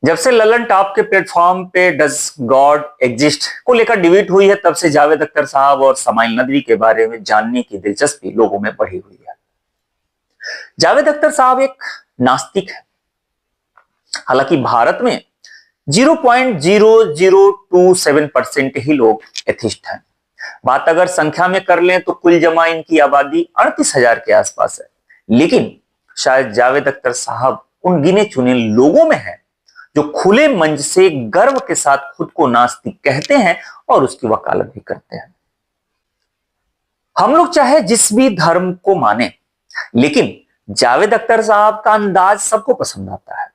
जब से ललन टॉप के प्लेटफॉर्म पे डज गॉड एग्जिस्ट को लेकर डिबेट हुई है, तब से जावेद अख्तर साहब और समाइल नदवी के बारे में जानने की दिलचस्पी लोगों में बढ़ी हुई है। जावेद अख्तर साहब एक नास्तिक है। हालांकि भारत में 0.0027% ही लोग एथिस्ट हैं। बात अगर संख्या में कर लें तो कुल जमा इनकी आबादी 38,000 के आसपास है। लेकिन शायद जावेद अख्तर साहब उन गिने चुने लोगों में है जो खुले मंच से गर्व के साथ खुद को नास्तिक कहते हैं और उसकी वकालत भी करते हैं। हम लोग चाहे जिस भी धर्म को माने, लेकिन जावेद अख्तर साहब का अंदाज सबको पसंद आता है।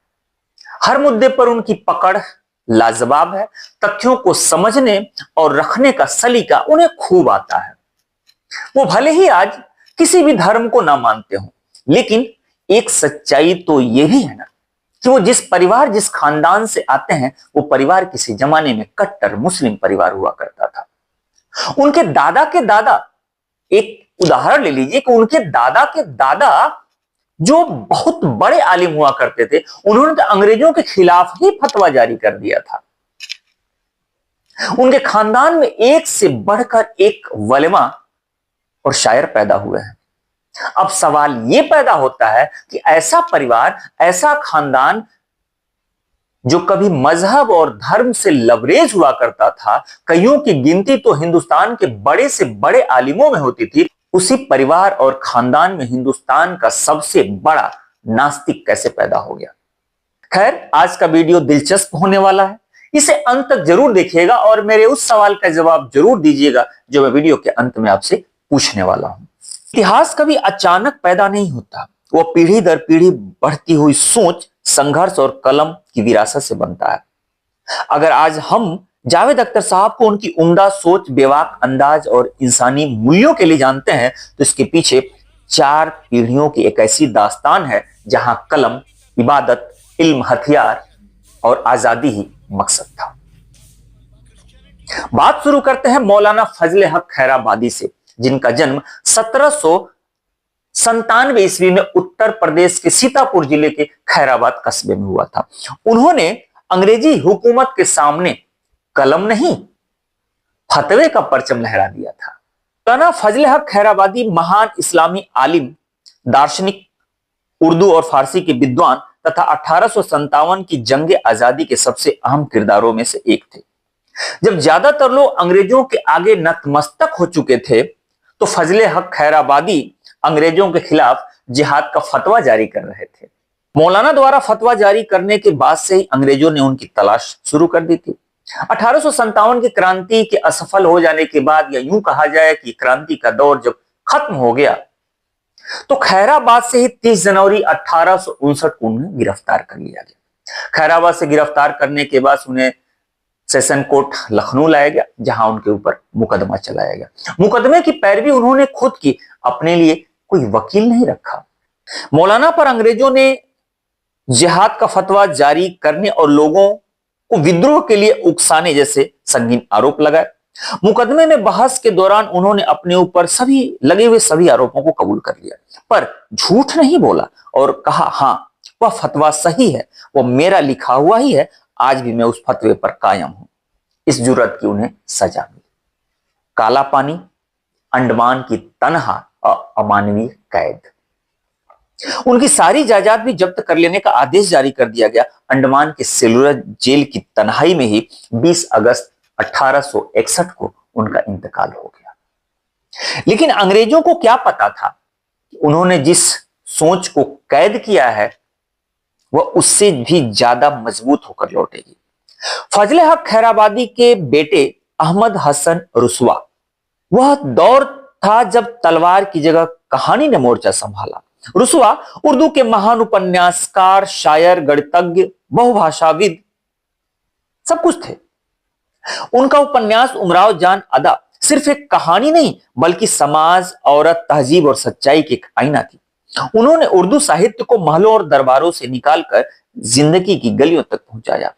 हर मुद्दे पर उनकी पकड़ लाजवाब है। तथ्यों को समझने और रखने का सलीका उन्हें खूब आता है। वो भले ही आज किसी भी धर्म को ना मानते हो, लेकिन एक सच्चाई तो यह भी है ना कि वो जिस परिवार, जिस खानदान से आते हैं, वो परिवार किसी जमाने में कट्टर मुस्लिम परिवार हुआ करता था। उनके दादा के दादा, एक उदाहरण ले लीजिए कि उनके दादा के दादा जो बहुत बड़े आलिम हुआ करते थे, उन्होंने तो अंग्रेजों के खिलाफ ही फतवा जारी कर दिया था। उनके खानदान में एक से बढ़कर एक वलेमा और शायर पैदा हुए हैं। अब सवाल यह पैदा होता है कि ऐसा परिवार, ऐसा खानदान जो कभी मजहब और धर्म से लबरेज हुआ करता था, कईयों की गिनती तो हिंदुस्तान के बड़े से बड़े आलिमों में होती थी, उसी परिवार और खानदान में हिंदुस्तान का सबसे बड़ा नास्तिक कैसे पैदा हो गया। खैर, आज का वीडियो दिलचस्प होने वाला है। इसे अंत तक जरूर देखिएगा और मेरे उस सवाल का जवाब जरूर दीजिएगा जो मैं वीडियो के अंत में आपसे पूछने वाला हूं। इतिहास कभी अचानक पैदा नहीं होता, वो पीढ़ी दर पीढ़ी बढ़ती हुई सोच, संघर्ष और कलम की विरासत से बनता है। अगर आज हम जावेद अख्तर साहब को उनकी उम्दा सोच, बेबाक अंदाज और इंसानी मूल्यों के लिए जानते हैं, तो इसके पीछे 4 पीढ़ियों की एक ऐसी दास्तान है जहां कलम, इबादत, इल्म हथियार और आजादी ही मकसद था। बात शुरू करते हैं मौलाना फजले हक खैराबादी से, जिनका जन्म 1797 ईस्वी में उत्तर प्रदेश के सीतापुर जिले के खैराबाद कस्बे में हुआ था। उन्होंने अंग्रेजी हुकूमत के सामने कलम नहीं, फतवे का परचम लहरा दिया था। मौलाना फजले हक खैराबादी महान इस्लामी आलिम, दार्शनिक, उर्दू और फारसी के विद्वान तथा 1857 की जंग आजादी के सबसे अहम किरदारों में से एक थे। जब ज्यादातर लोग अंग्रेजों के आगे नतमस्तक हो चुके थे, तो फजले हक खैराबादी अंग्रेजों के खिलाफ जिहाद का फतवा जारी कर रहे थे। मौलाना द्वारा फतवा जारी करने के बाद से ही अंग्रेजों ने उनकी तलाश शुरू कर दी थी। 1857 की क्रांति के असफल हो जाने के बाद, या यूं कहा जाए कि क्रांति का दौर जब खत्म हो गया, तो खैराबाद से ही 30 जनवरी 1859 को उन्हें गिरफ्तार कर लिया गया। खैराबाद से गिरफ्तार करने के बाद उन्हें सेशन कोर्ट लखनऊ लाया गया, जहां उनके ऊपर मुकदमा चलाया गया। मुकदमे की पैरवी उन्होंने खुद की, अपने लिए कोई वकील नहीं रखा। मौलाना पर अंग्रेजों ने जिहाद का फतवा जारी करने और लोगों को विद्रोह के लिए उकसाने जैसे संगीन आरोप लगाए। मुकदमे में बहस के दौरान उन्होंने अपने ऊपर लगे हुए सभी आरोपों को कबूल कर लिया, पर झूठ नहीं बोला और कहा, हाँ, वह फतवा सही है, वो मेरा लिखा हुआ ही है, आज भी मैं उस फतवे पर कायम हूं। इस जुर्रत की उन्हें सजा मिली, काला पानी, अंडमान की तनहा और अमानवीय कैद। उनकी सारी जायदाद भी जब्त कर लेने का आदेश जारी कर दिया गया। अंडमान के सेलुलर जेल की तन्हाई में ही 20 अगस्त 1861 को उनका इंतकाल हो गया। लेकिन अंग्रेजों को क्या पता था कि उन्होंने जिस सोच को कैद किया है, वह उससे भी ज्यादा मजबूत होकर लौटेगी। फजले हक खैराबादी के बेटे अहमद हसन रुसवा, वह दौर था जब तलवार की जगह कहानी ने मोर्चा संभाला। रुसवा उर्दू के महान उपन्यासकार, शायर, गणितज्ञ, बहुभाषाविद सब कुछ थे। उनका उपन्यास उमराव जान अदा सिर्फ एक कहानी नहीं, बल्कि समाज, औरत, तहजीब और सच्चाई की एक आईना थी। उन्होंने उर्दू साहित्य को महलों और दरबारों से निकालकर जिंदगी की गलियों तक पहुंचाया।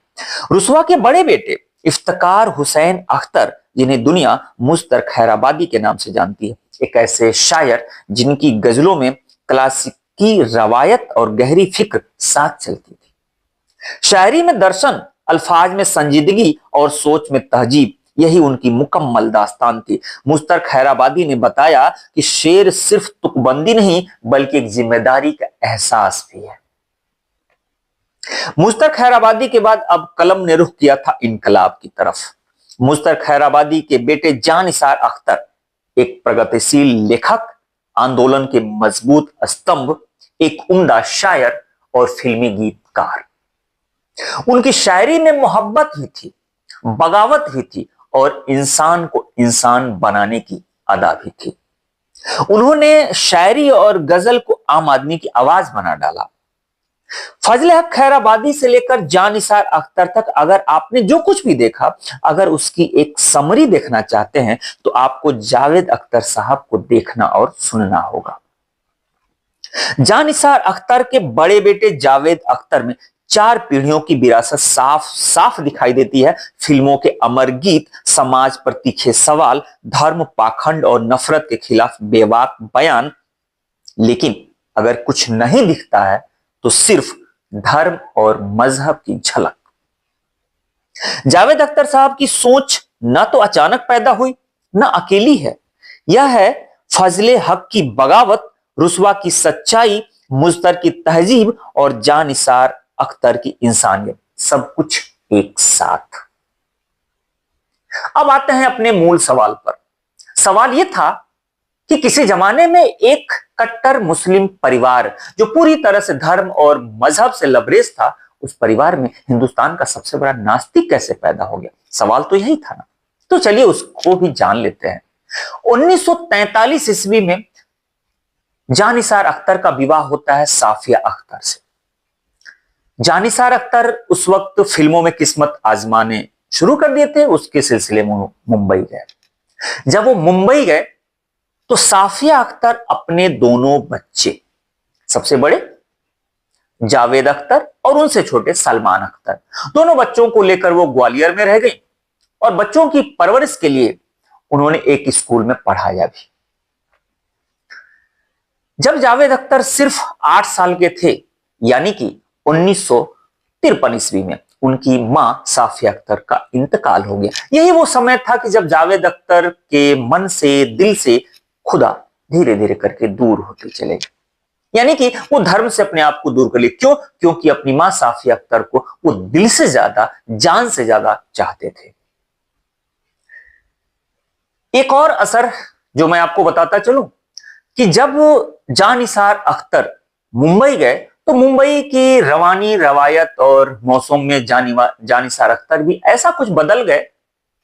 रुसवा के बड़े बेटे इफ्तिकार हुसैन अख्तर, जिन्हें दुनिया मुश्तर खैराबादी के नाम से जानती है, एक ऐसे शायर जिनकी गजलों में क्लासिकी रवायत और गहरी फिक्र साथ चलती थी। शायरी में दर्शन, अल्फाज में संजीदगी और सोच में तहजीब, यही उनकी मुकम्मल दास्तान थी। मुश्तर खैराबादी ने बताया कि शेर सिर्फ तुकबंदी नहीं बल्कि एक जिम्मेदारी का एहसास भी है। मुश्तर खैराबादी के बाद अब कलम ने रुख किया था इनकलाब की तरफ। मुश्तर खैराबादी के बेटे जानिसार अख्तर एक प्रगतिशील लेखक, आंदोलन के मजबूत स्तंभ, एक उम्दा शायर और फिल्मी गीतकार। उनकी शायरी में मोहब्बत भी थी, बगावत भी थी और इंसान को इंसान बनाने की अदा भी थी। उन्होंने शायरी और गजल को आम आदमी की आवाज बना डाला। फजले हक खैराबादी से लेकर जानिसार अख्तर तक अगर आपने जो कुछ भी देखा, अगर उसकी एक समरी देखना चाहते हैं तो आपको जावेद अख्तर साहब को देखना और सुनना होगा। जानिसार अख्तर के बड़े बेटे जावेद अख्तर में 4 पीढ़ियों की विरासत साफ साफ दिखाई देती है। फिल्मों के अमर गीत, समाज पर तीखे सवाल, धर्म, पाखंड और नफरत के खिलाफ बेबाक बयान। लेकिन अगर कुछ नहीं दिखता है तो सिर्फ धर्म और मजहब की झलक। जावेद अख्तर साहब की सोच न तो अचानक पैदा हुई, न अकेली है। यह है फजले हक की बगावत, रुसवा की सच्चाई, मुश्तर की तहजीब और जानिसार अख्तर की इंसानियत, सब कुछ एक साथ। अब आते हैं अपने मूल सवाल पर। सवाल यह था कि किसी जमाने में एक कट्टर मुस्लिम परिवार जो पूरी तरह से धर्म और मजहब से लबरेज था, उस परिवार में हिंदुस्तान का सबसे बड़ा नास्तिक कैसे पैदा हो गया? सवाल तो यही था ना। तो चलिए उसको भी जान लेते हैं। 1943 ईस्वी में जानिसार अख्तर का विवाह होता है साफिया अख्तर से। जानिसार अख्तर उस वक्त फिल्मों में किस्मत आजमाने शुरू कर दिए थे, उसके सिलसिले में मुंबई गए। जब वो मुंबई गए तो साफिया अख्तर अपने दोनों बच्चे, सबसे बड़े जावेद अख्तर और उनसे छोटे सलमान अख्तर, दोनों बच्चों को लेकर वो ग्वालियर में रह गई और बच्चों की परवरिश के लिए उन्होंने एक स्कूल में पढ़ाया भी। जब जावेद अख्तर सिर्फ 8 साल के थे, यानी कि 1953 ईस्वी में उनकी मां साफिया अख्तर का इंतकाल हो गया। यही वो समय था कि जब जावेद अख्तर के मन से, दिल से खुदा धीरे धीरे करके दूर होते चले गए। यानी कि वो धर्म से अपने आप को दूर कर लिए। क्यों? क्योंकि अपनी मां साफिया अख्तर को वो दिल से ज्यादा, जान से ज्यादा चाहते थे। एक और असर जो मैं आपको बताता चलूं कि जब जानिसार अख्तर मुंबई गए तो मुंबई की रवानी, रवायत और मौसम में जानिसार अख्तर भी ऐसा कुछ बदल गए,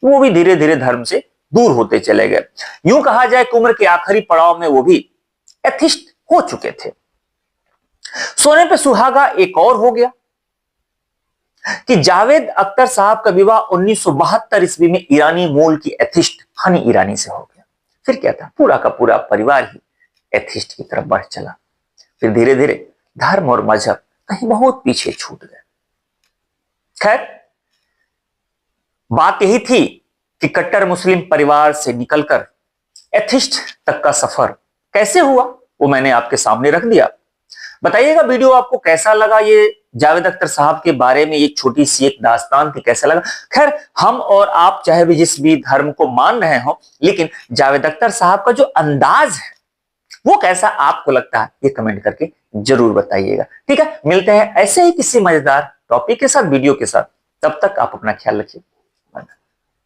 वो भी धीरे धीरे धर्म से दूर होते चले गए। यूं कहा जाए कि उम्र के आखिरी पड़ाव में वो भी एथिस्ट हो चुके थे। सोने पे सुहागा एक और हो गया कि जावेद अख्तर साहब का विवाह 1972 ईस्वी में ईरानी मूल की एथिस्ट हनी ईरानी से हो गया। फिर क्या था, पूरा का पूरा परिवार ही एथिस्ट की तरफ बढ़ चला। फिर धीरे धीरे धर्म और मजहब कहीं बहुत पीछे छूट गए। खैर, बात यही थी कि कट्टर मुस्लिम परिवार से निकलकर एथिस्ट तक का सफर कैसे हुआ, वो मैंने आपके सामने रख दिया। बताइएगा वीडियो आपको कैसा लगा। ये जावेद अख्तर साहब के बारे में ये छोटी सी एक दास्तान थी, कैसा लगा? खैर, हम और आप चाहे भी जिस भी धर्म को मान रहे हो, लेकिन जावेद अख्तर साहब का जो अंदाज है वो कैसा आपको लगता है, ये कमेंट करके जरूर बताइएगा। ठीक है, मिलते हैं ऐसे ही किसी मजेदार टॉपिक के साथ, वीडियो के साथ। तब तक आप अपना ख्याल रखिए।